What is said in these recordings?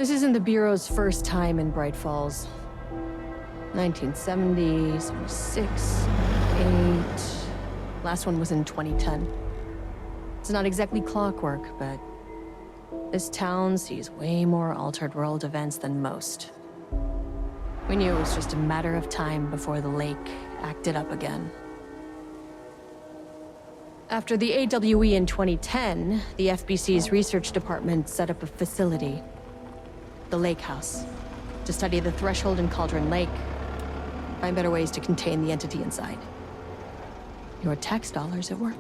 This isn't the Bureau's first time in Bright Falls. 1970, 76, 8... Last one was in 2010. It's not exactly clockwork, but this town sees way more altered world events than most. We knew it was just a matter of time before the lake acted up again. After the AWE in 2010, the FBC's research department set up a facility, the Lake House, to study the threshold in Cauldron Lake, find better ways to contain the entity inside. Your tax dollars at work.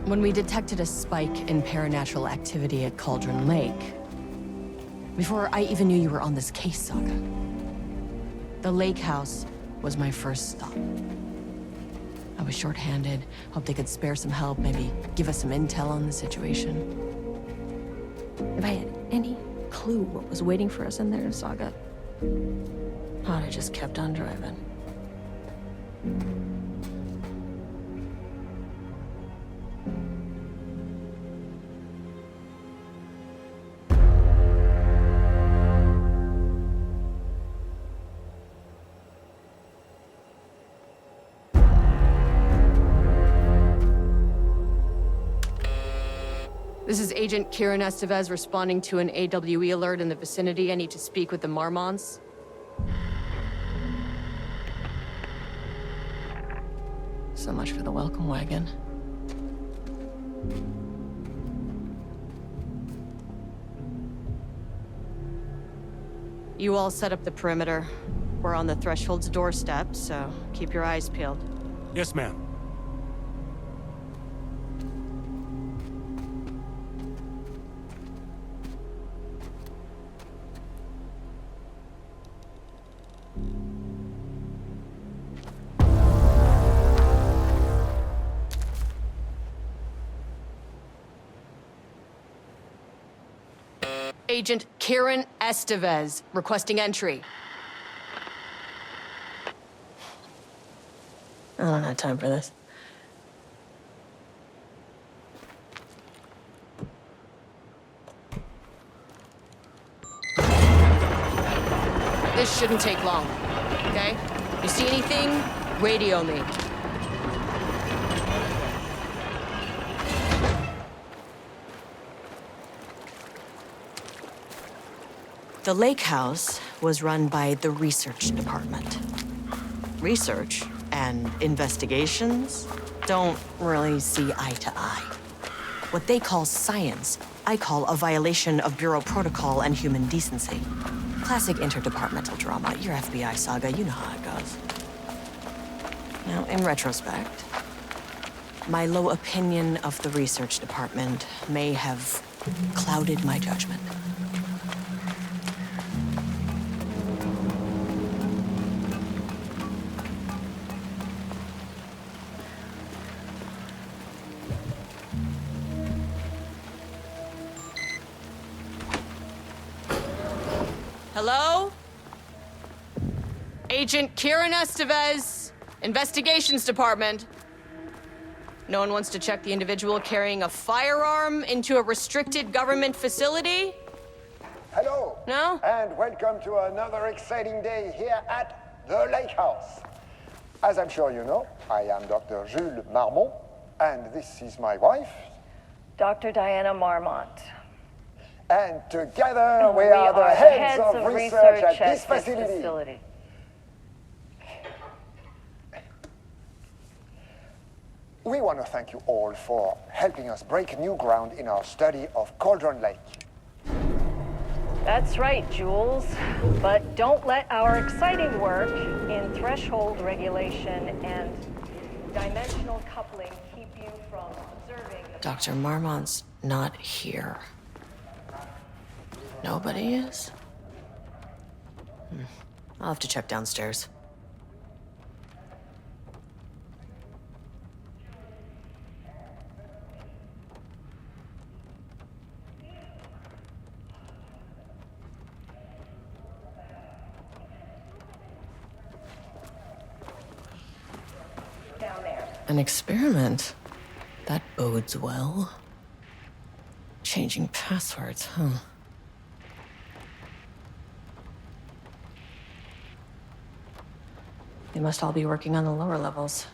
When we detected a spike in paranatural activity at Cauldron Lake, before I even knew you were on this case, Saga, the Lake House was my first stop. I was short-handed, hoped they could spare some help, maybe give us some intel on the situation. If I had any clue what was waiting for us in there, Saga, I'd have just kept on driving. This is Agent Kiran Estevez responding to an AWE alert in the vicinity. I need to speak with the Mormonts. So much for the welcome wagon. You all set up the perimeter. We're on the threshold's doorstep, so keep your eyes peeled. Yes, ma'am. Agent Kiran Estevez, requesting entry. I don't have time for this. This shouldn't take long, okay? You see anything, radio me. The Lake House was run by the research department. Research and investigations don't really see eye to eye. What they call science, I call a violation of Bureau protocol and human decency. Classic interdepartmental drama. Your FBI saga, you know how it goes. Now, in retrospect, my low opinion of the research department may have clouded my judgment. Hello? Agent Kiran Estevez, Investigations Department. No one wants to check the individual carrying a firearm into a restricted government facility? Hello. No? And welcome to another exciting day here at the Lake House. As I'm sure you know, I am Dr. Jules Mormont, and this is my wife, Dr. Diana Mormont. And together we are the heads of research at this facility. We want to thank you all for helping us break new ground in our study of Cauldron Lake. That's right, Jules. But don't let our exciting work in threshold regulation and dimensional coupling keep you from observing... Dr. Mormont's not here. Nobody is? I'll have to check downstairs. Down there. An experiment? That bodes well. Changing passwords, huh? They must all be working on the lower levels.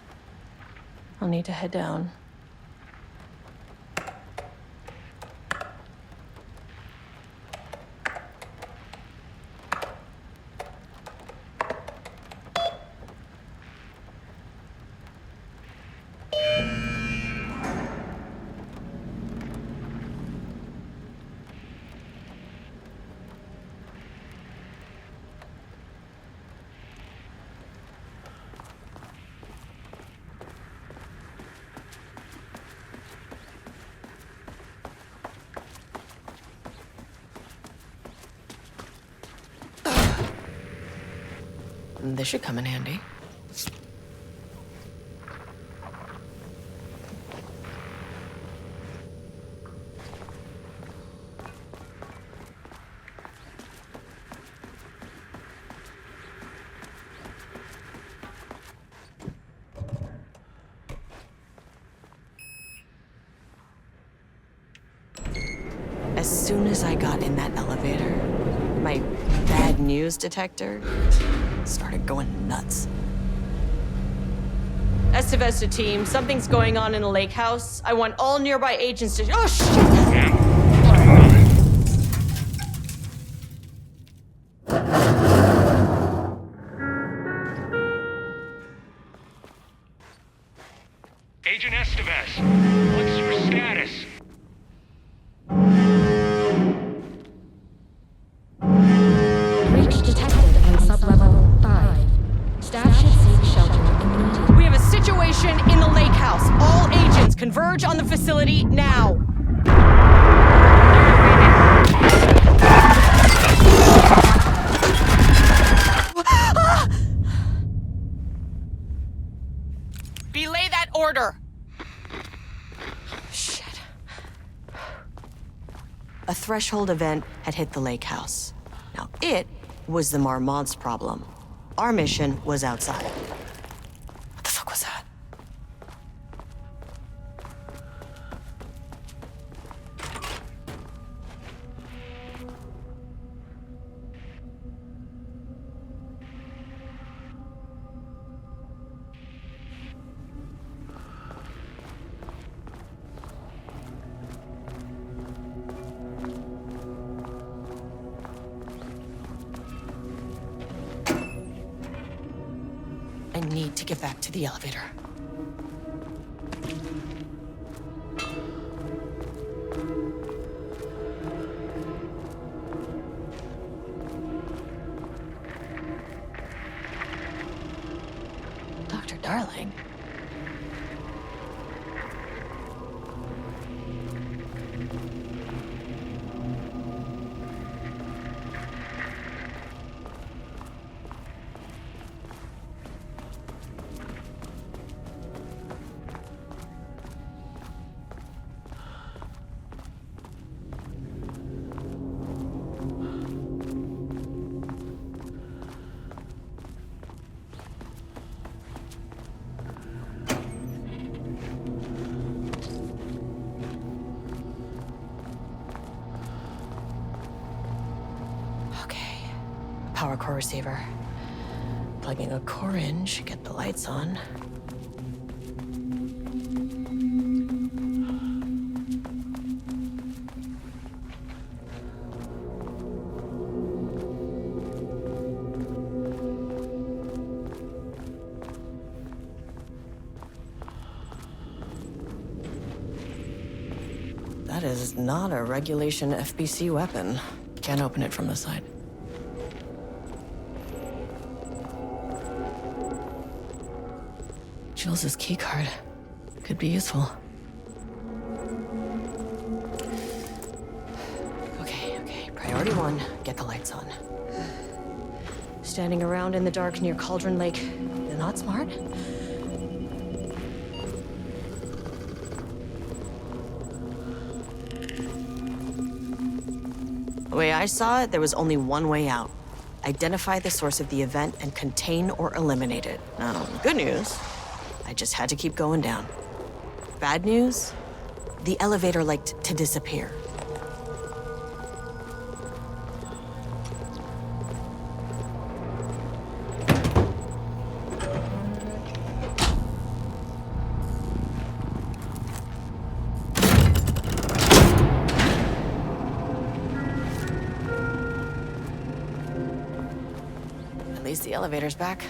I'll need to head down. This should come in handy. As soon as I got in that elevator, my bad news detector started going nuts. Estevez to team, something's going on in the lake house. I want all nearby agents to— oh, shit! Agent Estevez, what's your status? Breach detected on sublevel 5. Staff should seek shelter immediately. We have a situation in the lake house. All agents converge on the facility now. Belay that order. Shit. A threshold event had hit the lake house. Now, it was the Mormont's problem. Our mission was outside. What the fuck was that? I need to get back to the elevator. Dr. Darling? Power core receiver. Plugging a core in should get the lights on. That is not a regulation FBC weapon. Can't open it from the side. Jules' keycard could be useful. Okay. Priority 1, get the lights on. Standing around in the dark near Cauldron Lake, not smart? The way I saw it, there was only one way out. Identify the source of the event and contain or eliminate it. Now, good news, I just had to keep going down. Bad news, the elevator liked to disappear. least the elevator's back.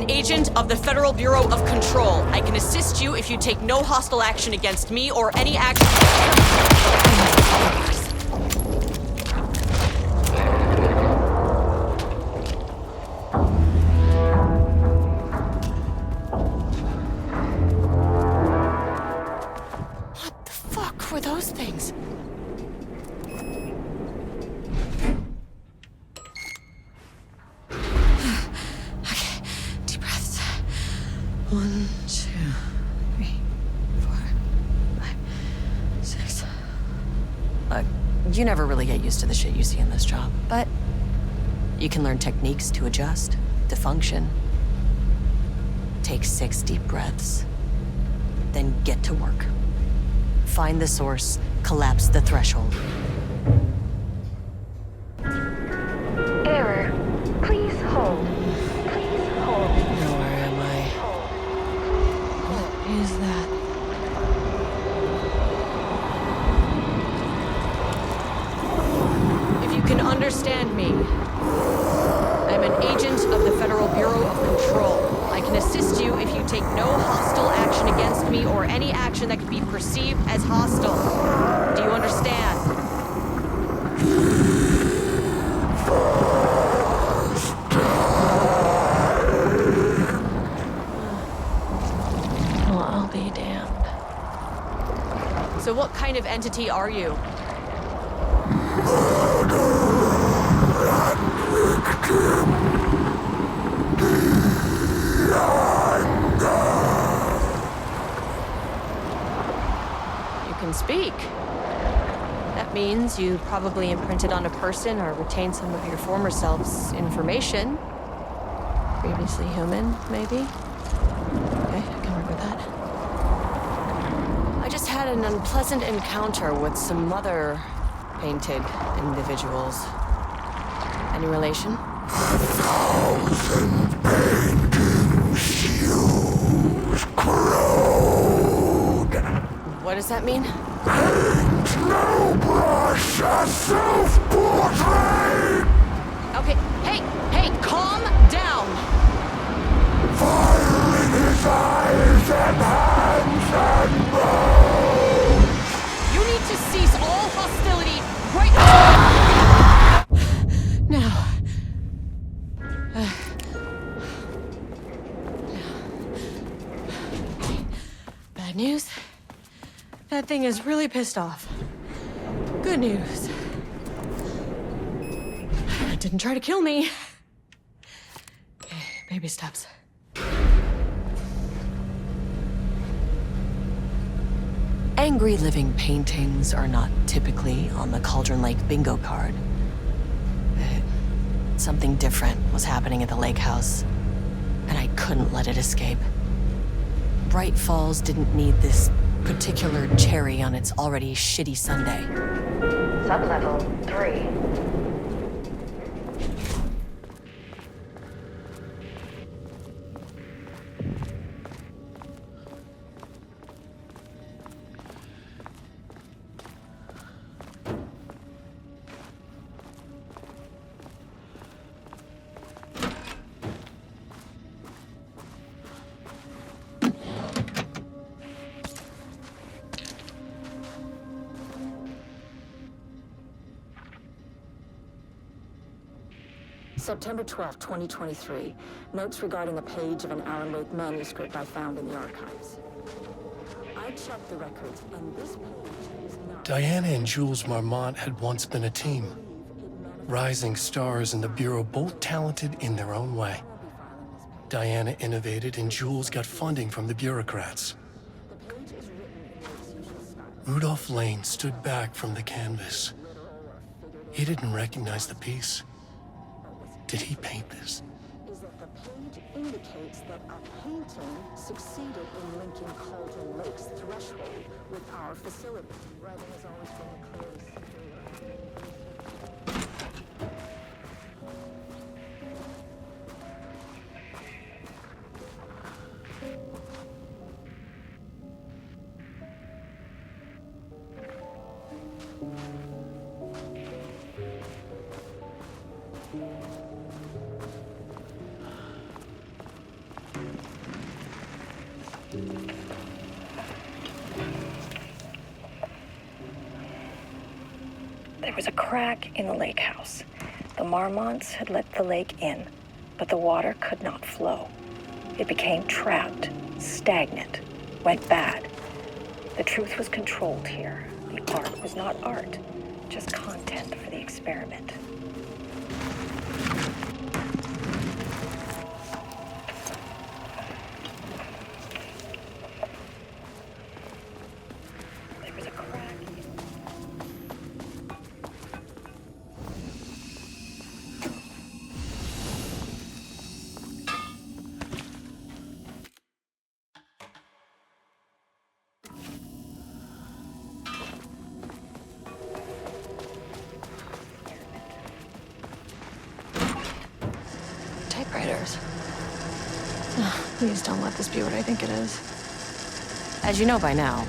Agent of the Federal Bureau of Control. I can assist you if you take no hostile action against me or any action. What the fuck were those things? One, two, three, four, five, six. Look, you never really get used to the shit you see in this job, but you can learn techniques to adjust, to function. Take 6 deep breaths, then get to work. Find the source, collapse the threshold. Error. Please hold. Please hold. Where am I? What is that? If you can understand me, I'm an agent of the Federal Bureau of Control. I can assist you if you take no hostile action against me or any action that could be perceived as hostile. Do you understand? Well, I'll be damned. So what kind of entity are you? You can speak. That means you probably imprinted on a person or retained some of your former self's information. Previously human, maybe? Okay, I can work with that. I just had an unpleasant encounter with some other painted individuals. Any relation? 1,000 paintings used corrode. What does that mean? Paint no brush, a self-portrait. Okay, hey, calm down. Fire in his eyes and hands and bones. You need to cease all hostility right now. Bad news. That thing is really pissed off. Good news. It didn't try to kill me. Okay, baby steps. Angry living paintings are not typically on the Cauldron Lake bingo card. But something different was happening at the lake house, and I couldn't let it escape. Bright Falls didn't need this particular cherry on its already shitty sundae. Sublevel 3. September 12, 2023. Notes regarding a page of an Alan Wake manuscript I found in the archives. I checked the records, and this page is not... Diana and Jules Mormont had once been a team. Rising stars in the Bureau, both talented in their own way. Diana innovated and Jules got funding from the bureaucrats. Rudolph Lane stood back from the canvas. He didn't recognize the piece. Did he paint this? Is that the page indicates that a painting succeeded in linking Cauldron Lake's threshold with our facility. Writing has always been the clearly superior. There was a crack in the lake house. The Mormonts had let the lake in, but the water could not flow. It became trapped, stagnant, went bad. The truth was controlled here. The art was not art, just content for the experiment. There was a crack in typewriters. Please don't let this be what I think it is. As you know by now,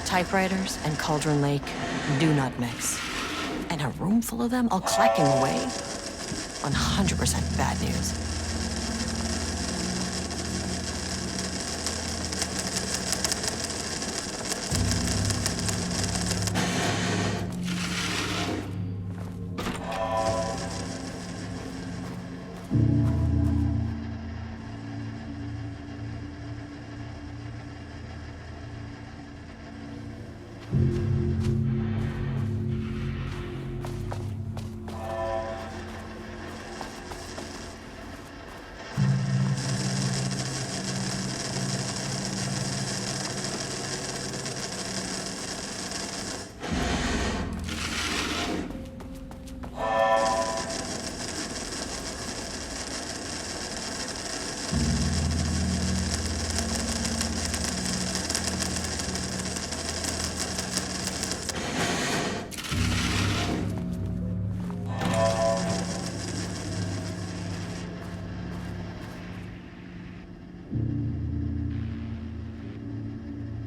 typewriters and Cauldron Lake do not mix. And a room full of them all clacking away? 100% bad news.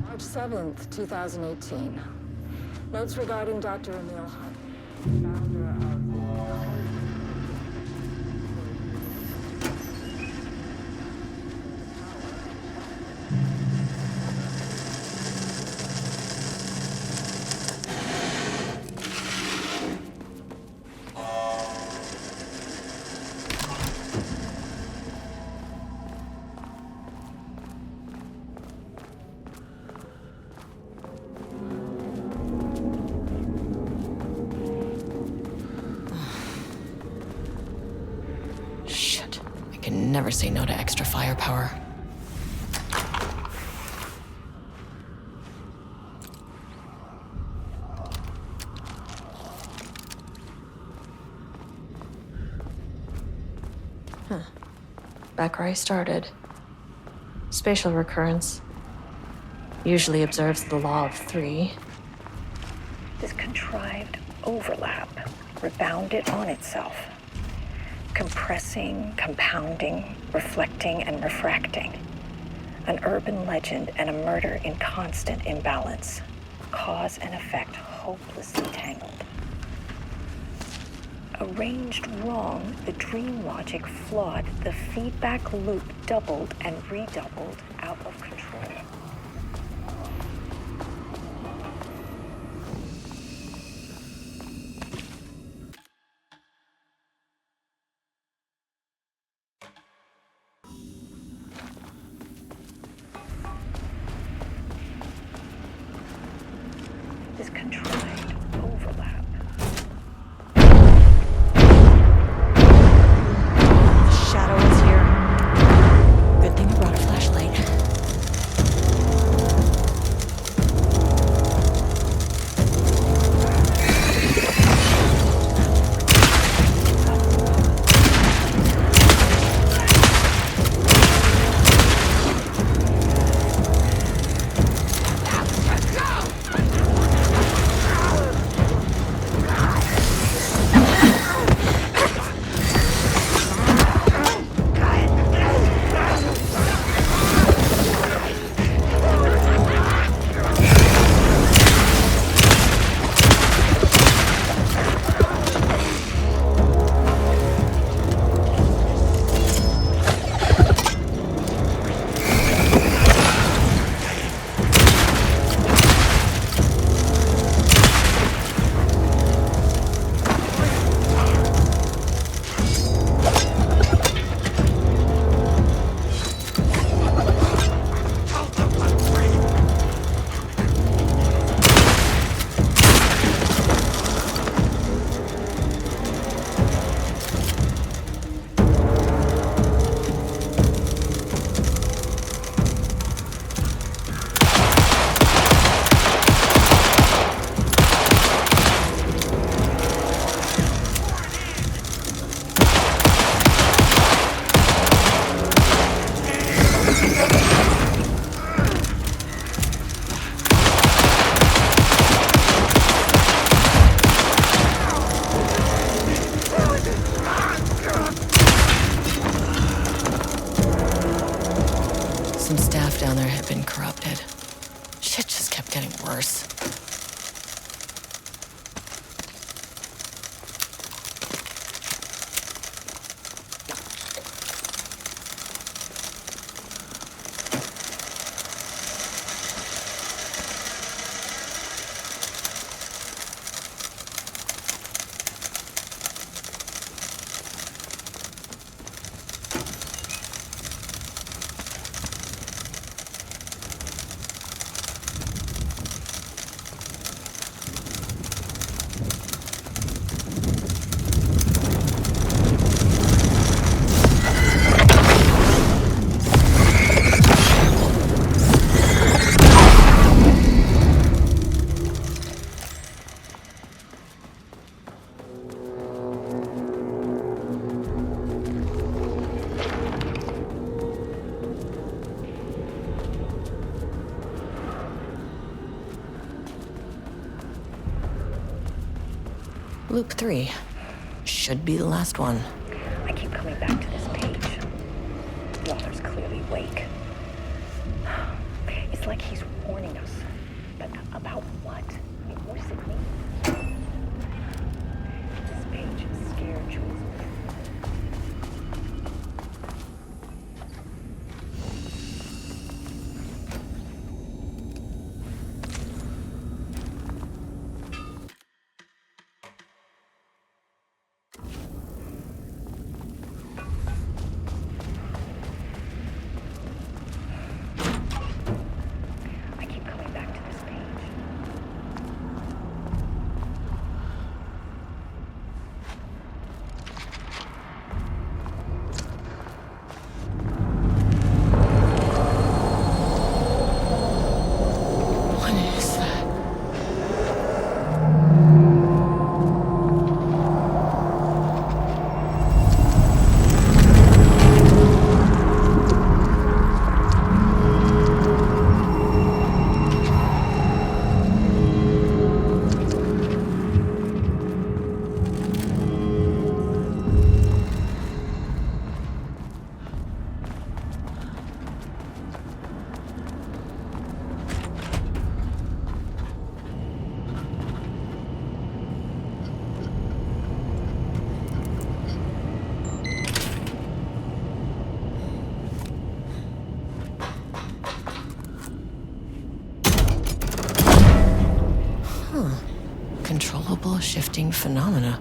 March 7th, 2018. Notes regarding Dr. Emil Hunt, founder of the Shit. I can never say no to extra firepower. Back where I started. Spatial recurrence usually observes the law of 3. this contrived overlap, rebounded on itself, compressing, compounding, reflecting, and refracting. An urban legend and a murder in constant imbalance, cause and effect hopelessly tangled. Arranged wrong, the dream logic flawed, the feedback loop doubled and redoubled, out of control. This contrived overlap. course. Loop 3. Should be the last one. I keep coming back to this page. The author's clearly awake. It's like he's warning us. But about what? I mean, what does it mean? This page scared Jules. Controllable shifting phenomena.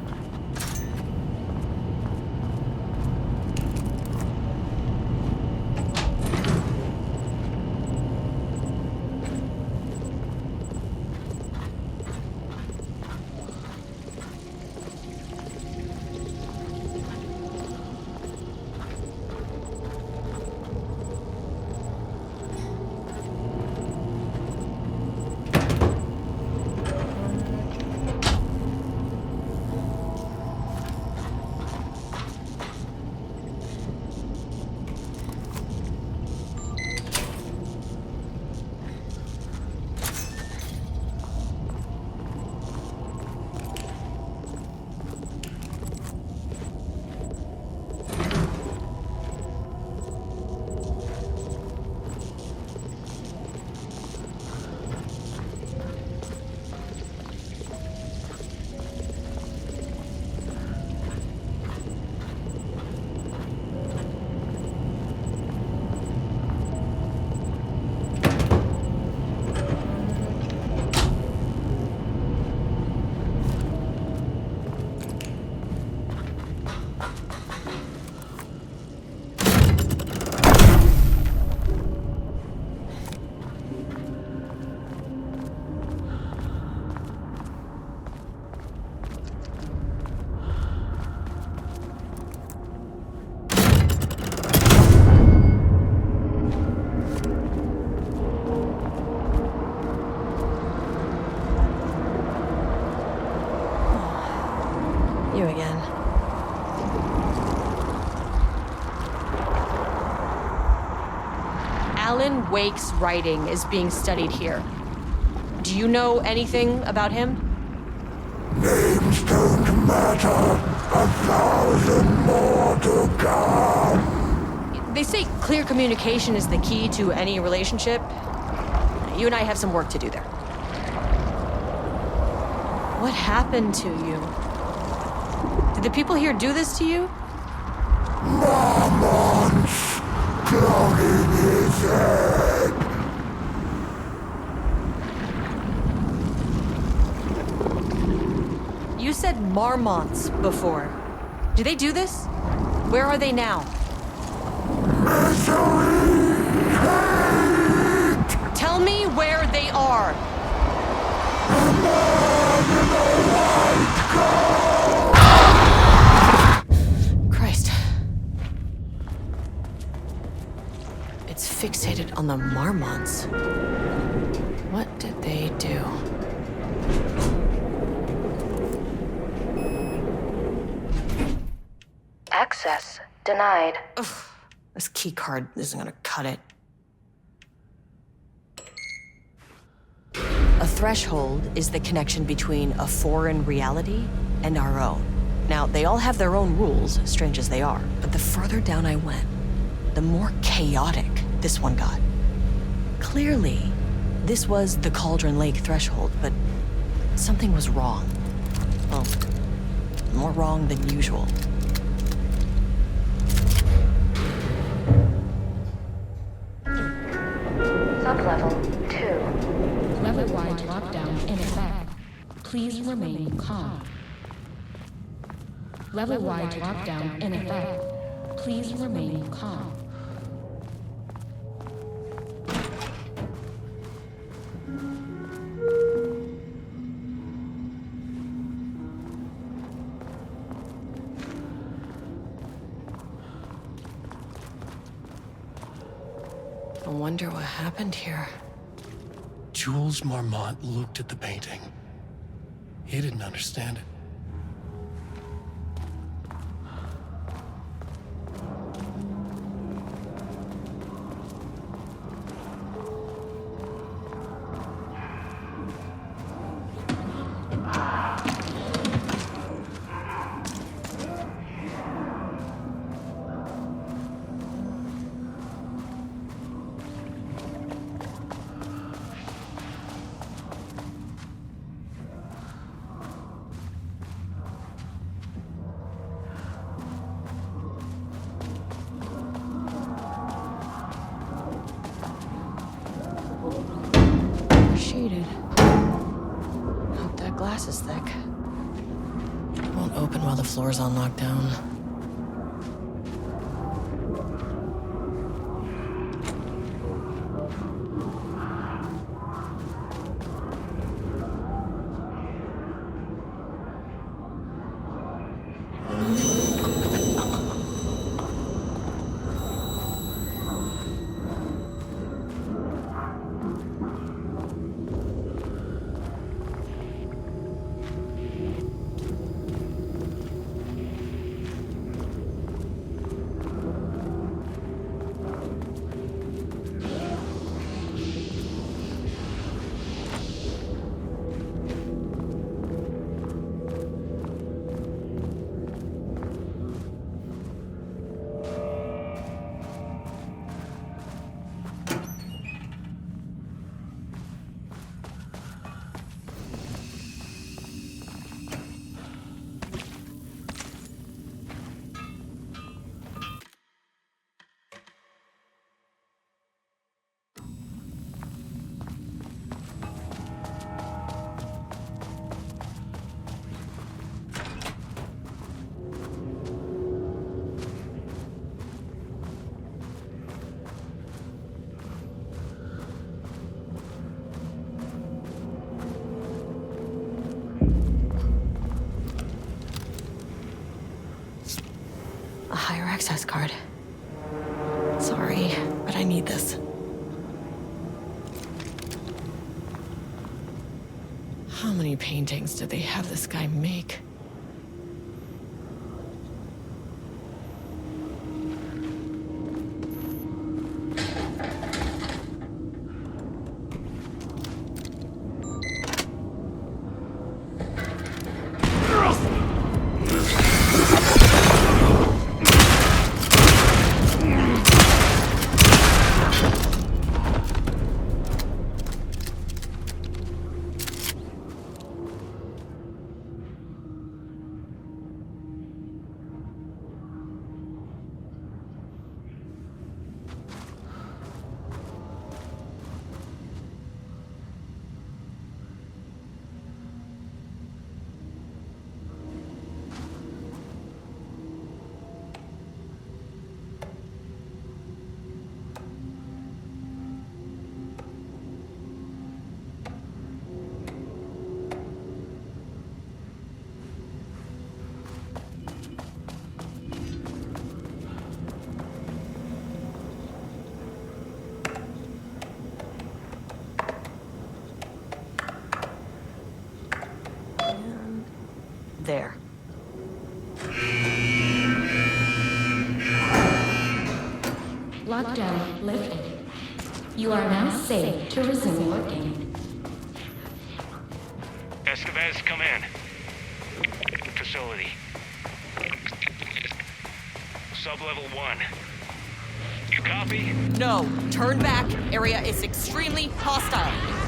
You again. Alan Wake's writing is being studied here. Do you know anything about him? Names don't matter. 1,000 more to come. They say clear communication is the key to any relationship. You and I have some work to do there. What happened to you? Did the people here do this to you? Marmots clogging his head. You said marmots before. Do they do this? Where are they now? Misery, hate. Tell me where they are. Christ. It's fixated on the marmots. What did they do? Access denied. Ugh, this key card isn't gonna cut it. A threshold is the connection between a foreign reality and our own. Now, they all have their own rules, strange as they are, but the further down I went, the more chaotic this one got. Clearly, this was the Cauldron Lake threshold, but something was wrong. Well, more wrong than usual. Sublevel 2. Level-wide lockdown in effect. Please remain calm. Level-wide lockdown in effect. Please remain calm. I wonder what happened here. Jules Mormont looked at the painting. He didn't understand it. Shaded. Hope that glass is thick. It won't open while the floor's on lockdown. A higher access card. Sorry, but I need this. How many paintings did they have this guy make? there. Lockdown lifted. You are now safe to resume working. Estevez, come in. Facility. Sub-level 1. You copy? No, turn back. Area is extremely hostile.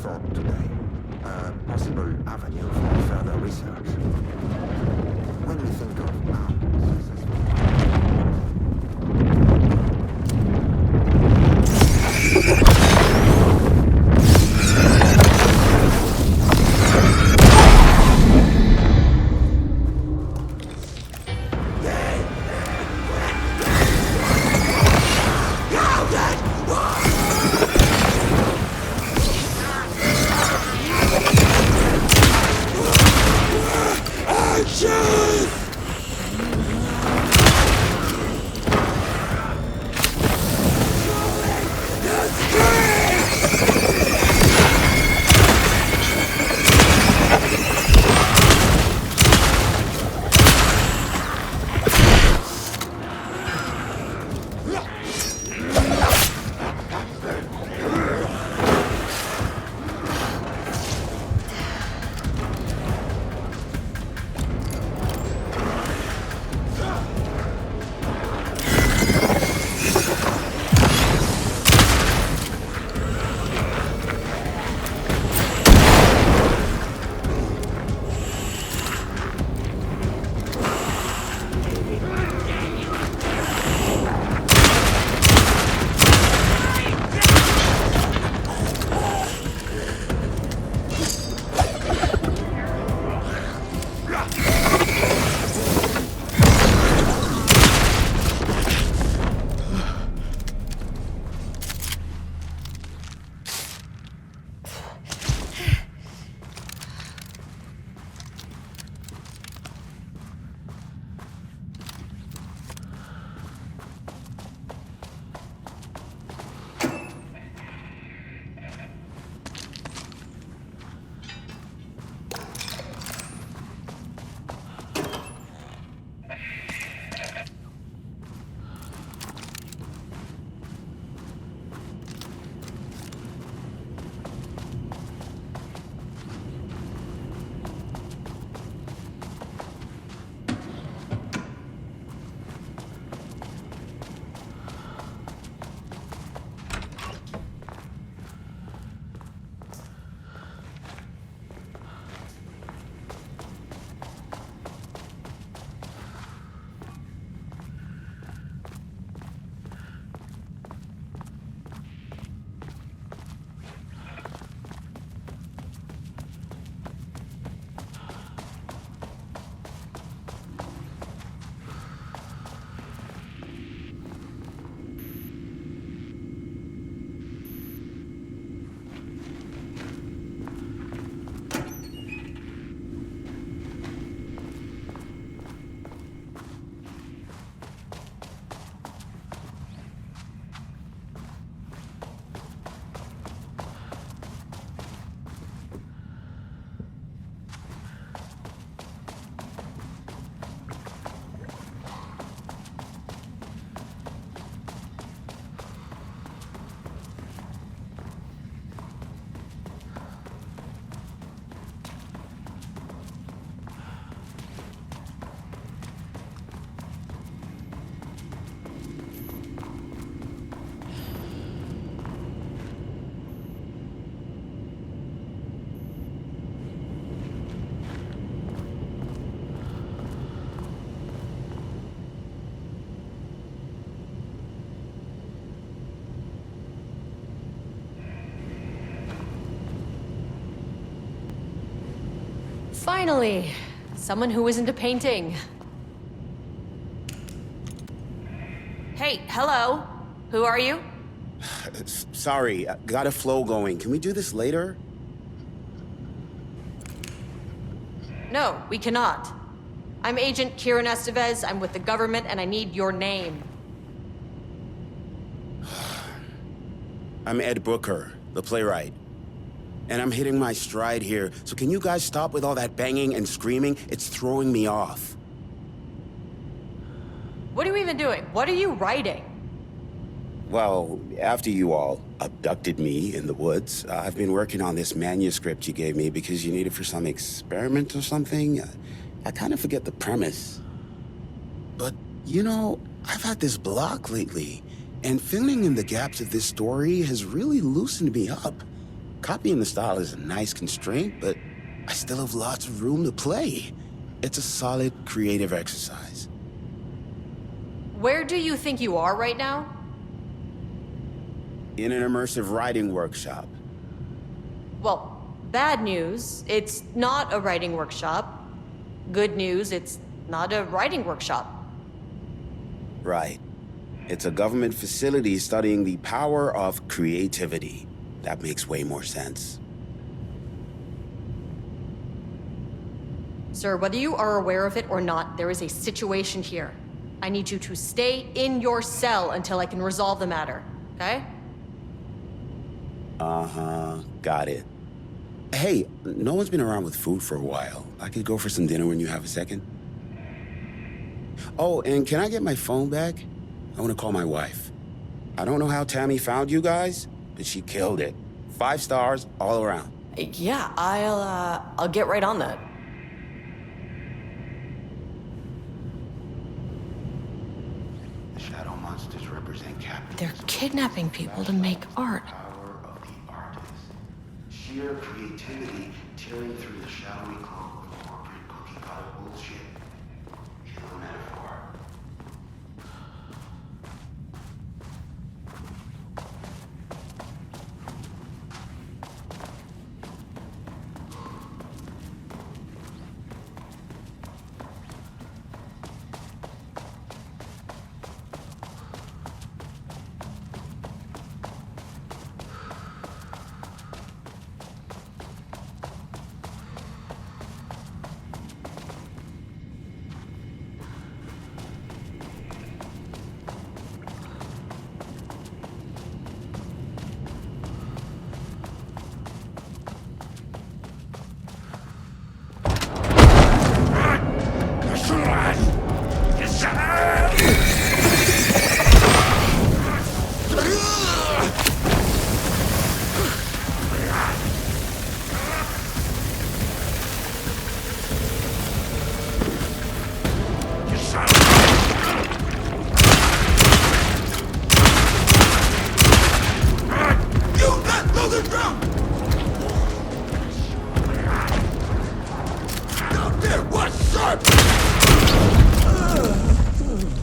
thought today, a possible avenue for further research. When we think of Finally, someone who isn't a painting. Hey, hello. Who are you? Sorry, got a flow going. Can we do this later? No, we cannot. I'm Agent Kiran Estevez. I'm with the government, and I need your name. I'm Ed Brooker, the playwright. And I'm hitting my stride here, so can you guys stop with all that banging and screaming? It's throwing me off. What are you even doing? What are you writing? Well, after you all abducted me in the woods, I've been working on this manuscript you gave me because you need it for some experiment or something. I kind of forget the premise. But, you know, I've had this block lately, and filling in the gaps of this story has really loosened me up. Copying the style is a nice constraint, but I still have lots of room to play. It's a solid creative exercise. Where do you think you are right now? In an immersive writing workshop. Well, bad news, it's not a writing workshop. Good news, it's not a writing workshop. Right. It's a government facility studying the power of creativity. That makes way more sense. Sir, whether you are aware of it or not, there is a situation here. I need you to stay in your cell until I can resolve the matter, okay? Uh-huh, got it. Hey, no one's been around with food for a while. I could go for some dinner when you have a second. Oh, and can I get my phone back? I want to call my wife. I don't know how Tammy found you guys, but she killed it. 5 stars all around. Yeah, I'll get right on that. The shadow monsters represent captives. They're kidnapping people to make art. Power of the artist. Sheer creativity tearing through the shadowy cloak of corporate cookie-cutter bullshit. Kill metaphor.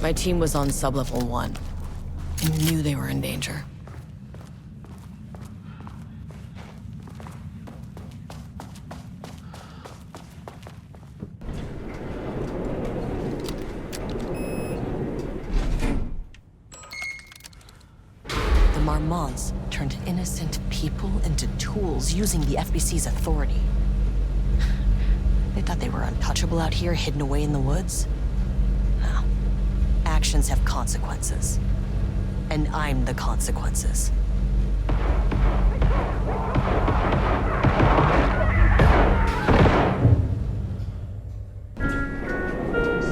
My team was on sublevel 1 and knew they were in danger. The Mormonts turned innocent people into tools using the FBC's authority. They thought they were untouchable out here, hidden away in the woods. No. Actions have consequences. And I'm the consequences.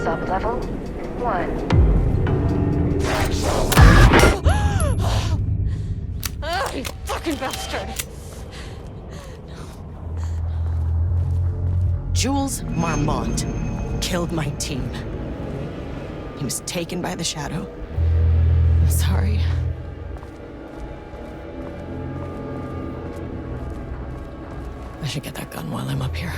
Sublevel 1. Ah, you fucking bastard! Jules Mormont killed my team. He was taken by the shadow. I'm sorry. I should get that gun while I'm up here.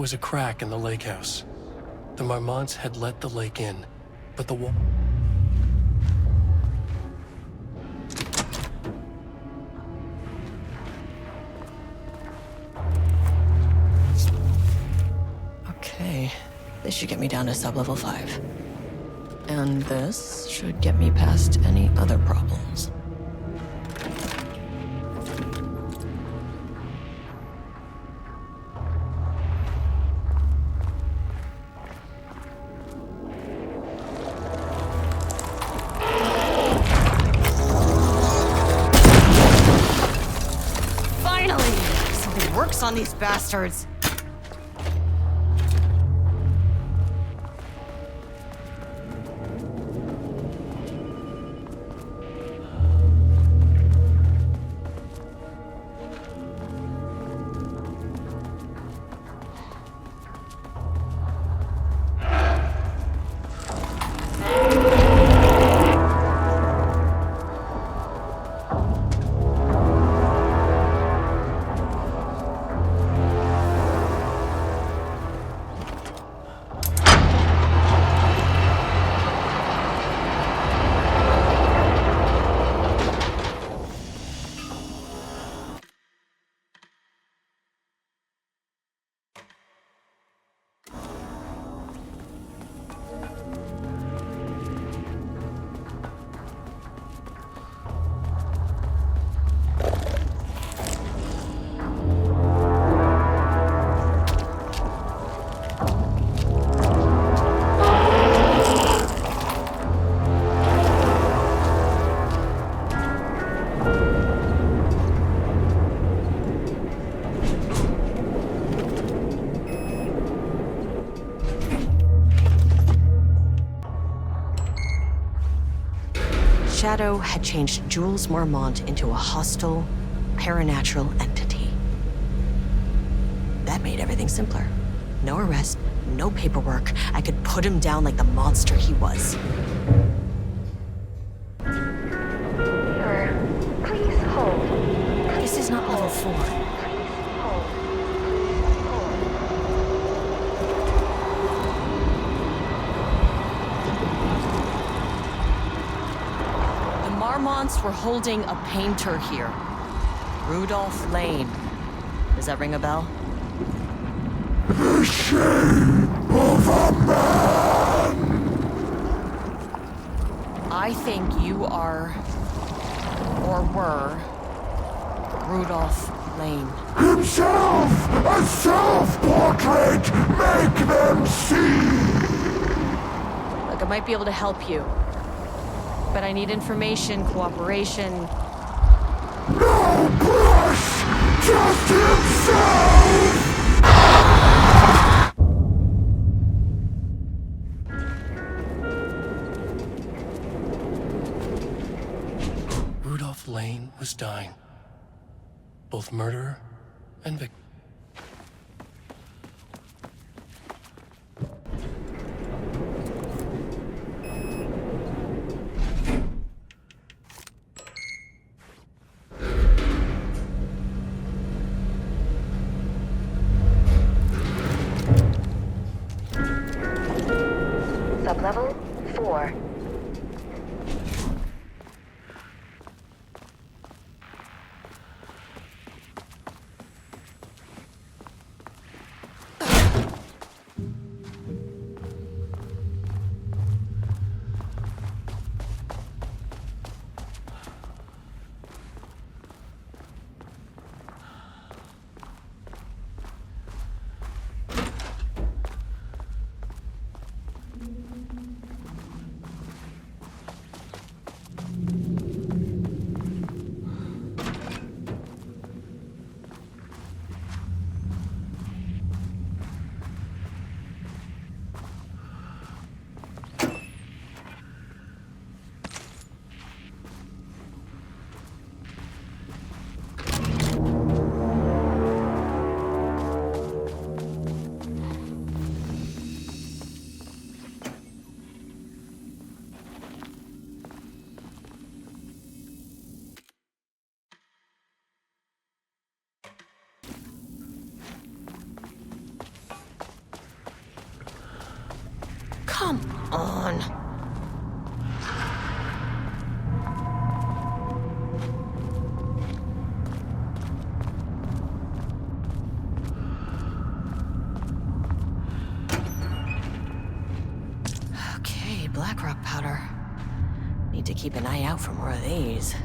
was a crack in the lake house. The Marmonts had let the lake in, but the wall... Okay, this should get me down to sub-level 5. And this should get me past any other problems. Finally! Something works on these bastards! Shadow had changed Jules Mormont into a hostile, paranatural entity. That made everything simpler. No arrest, no paperwork. I could put him down like the monster he was. Please hold. This is not level 4. Marmonts were holding a painter here. Rudolph Lane. Does that ring a bell? The shame of a man! I think you are, or were, Rudolph Lane. Himself! A self-portrait! Make them see! Look, I might be able to help you. But I need information, cooperation. No brush! Just himself! Rudolph Lane was dying. Both murderer and victim. Sublevel 4. on. Okay, black rock powder. Need to keep an eye out for more of these.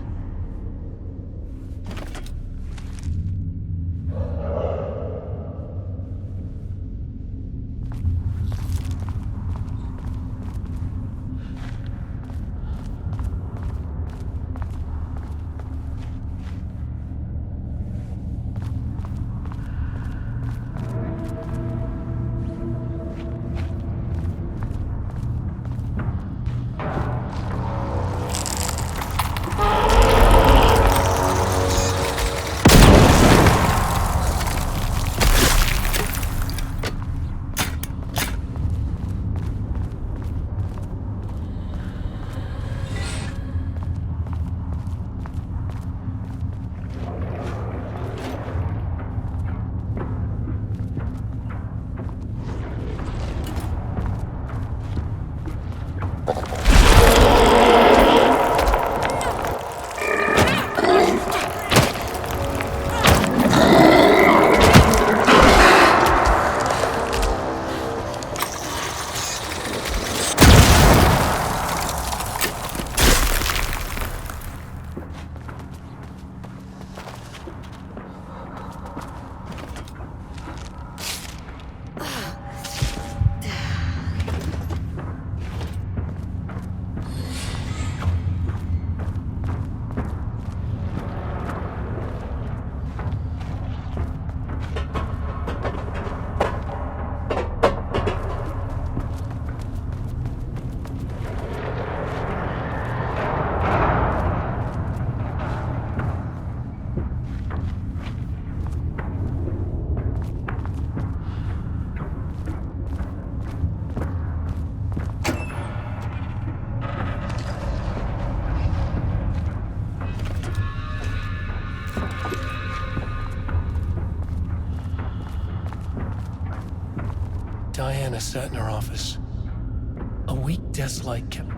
Diana sat in her office. A weak death-like kept...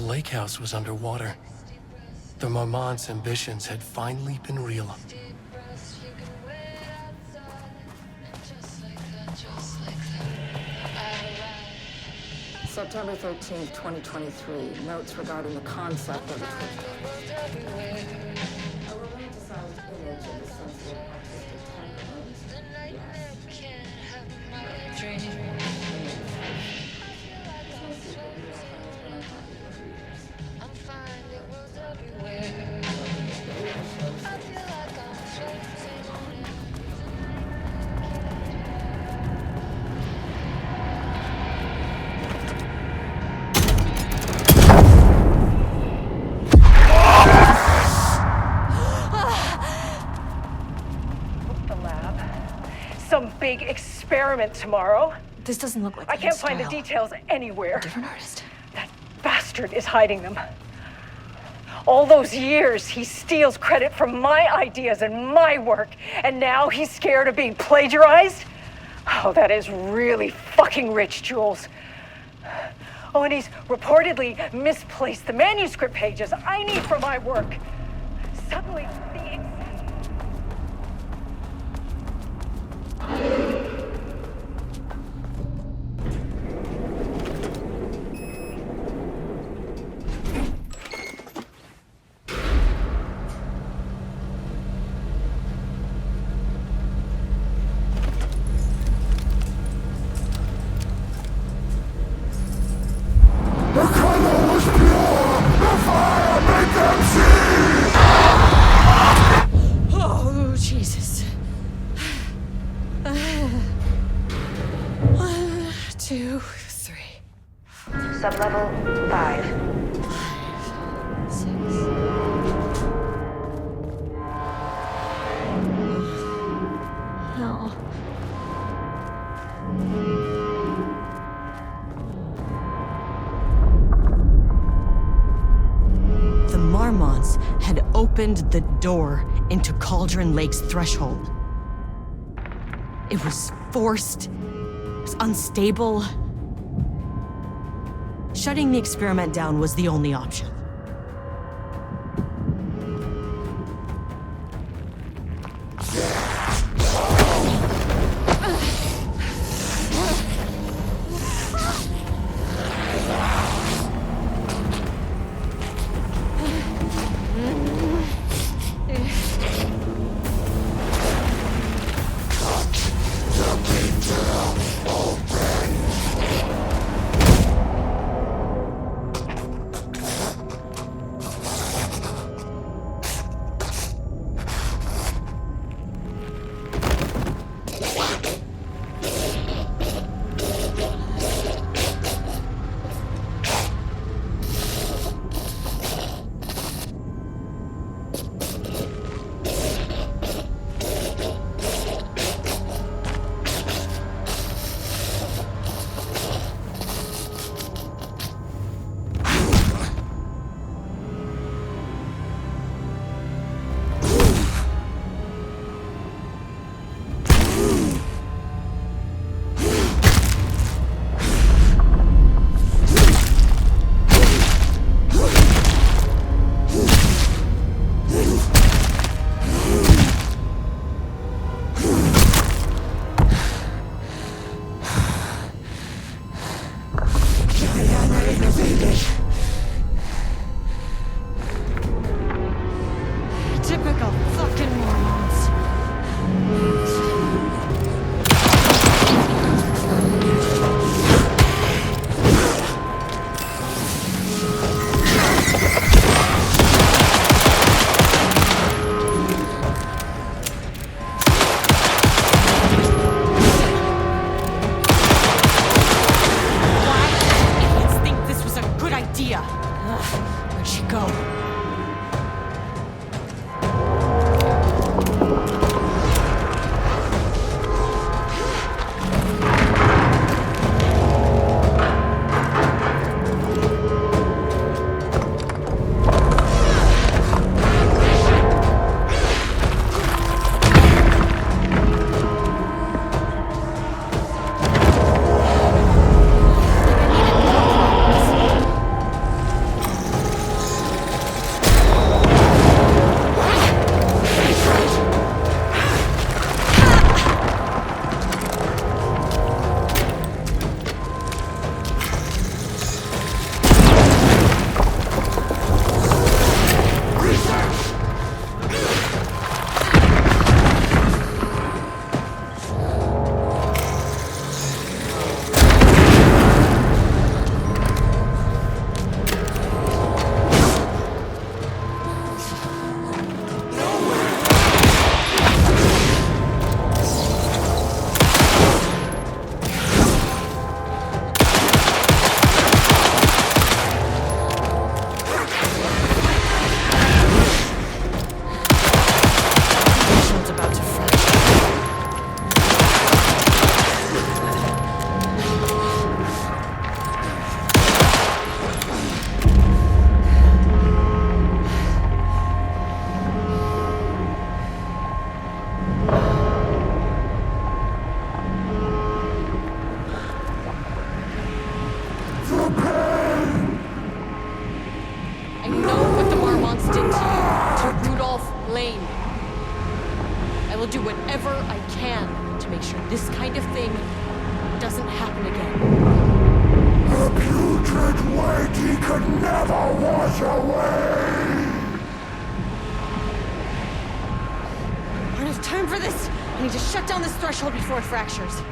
lake house was underwater. The Mormont's ambitions had finally been realized. September 13th, 2023. Notes regarding the concept of a romanticized image of the sensitive artistic temperament. Some big experiment tomorrow. This doesn't look like I can't his find the style. details anywhere. Different artist. That bastard is hiding them. All those years, he steals credit for my ideas and my work, and now he's scared of being plagiarized? Oh, that is really fucking rich, Jules. Oh, and he's reportedly misplaced the manuscript pages I need for my work. Suddenly, Oh, Jesus. 1, 2, 3. Sublevel 5. 6. No. The Mormonts had opened the door into Cauldron Lake's threshold. It was forced, it was unstable. Shutting the experiment down was the only option. Typical fucking Mormons. Idiots think this was a good idea. Where'd she go? will do whatever I can to make sure this kind of thing doesn't happen again. The putrid weight he could never wash away! I don't have time for this! I need to shut down this threshold before it fractures.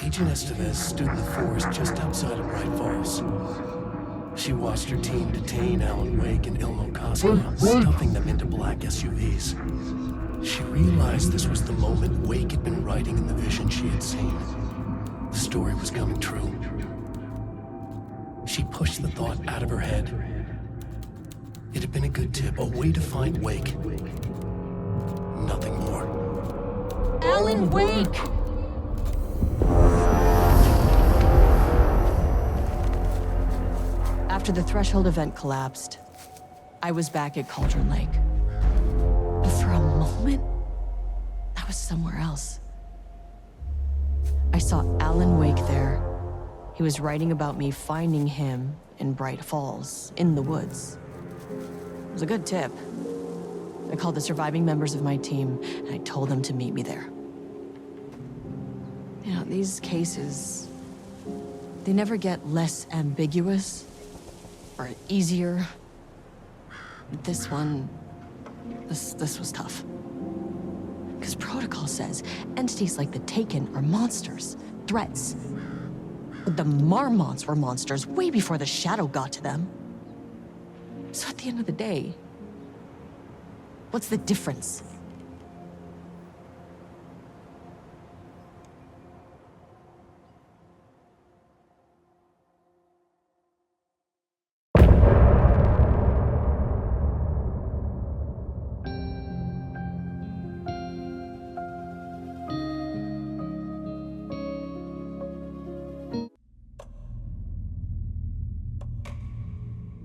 Agent Estevez stood in the forest just outside of Bright Falls. She watched her team detain Alan Wake and Ilmo Cosmo, stuffing them into black SUVs. She realized this was the moment Wake had been writing in the vision she had seen. The story was coming true. She pushed the thought out of her head. It had been a good tip, a way to find Wake. Nothing more. Alan Wake! After the threshold event collapsed, I was back at Cauldron Lake. But for a moment, I was somewhere else. I saw Alan Wake there. He was writing about me finding him in Bright Falls, in the woods. It was a good tip. I called the surviving members of my team, and I told them to meet me there. You know, these cases, they never get less ambiguous or easier. This one, this was tough. Because protocol says entities like the Taken are monsters, threats. But the Marmonts were monsters way before the Shadow got to them. So at the end of the day, what's the difference?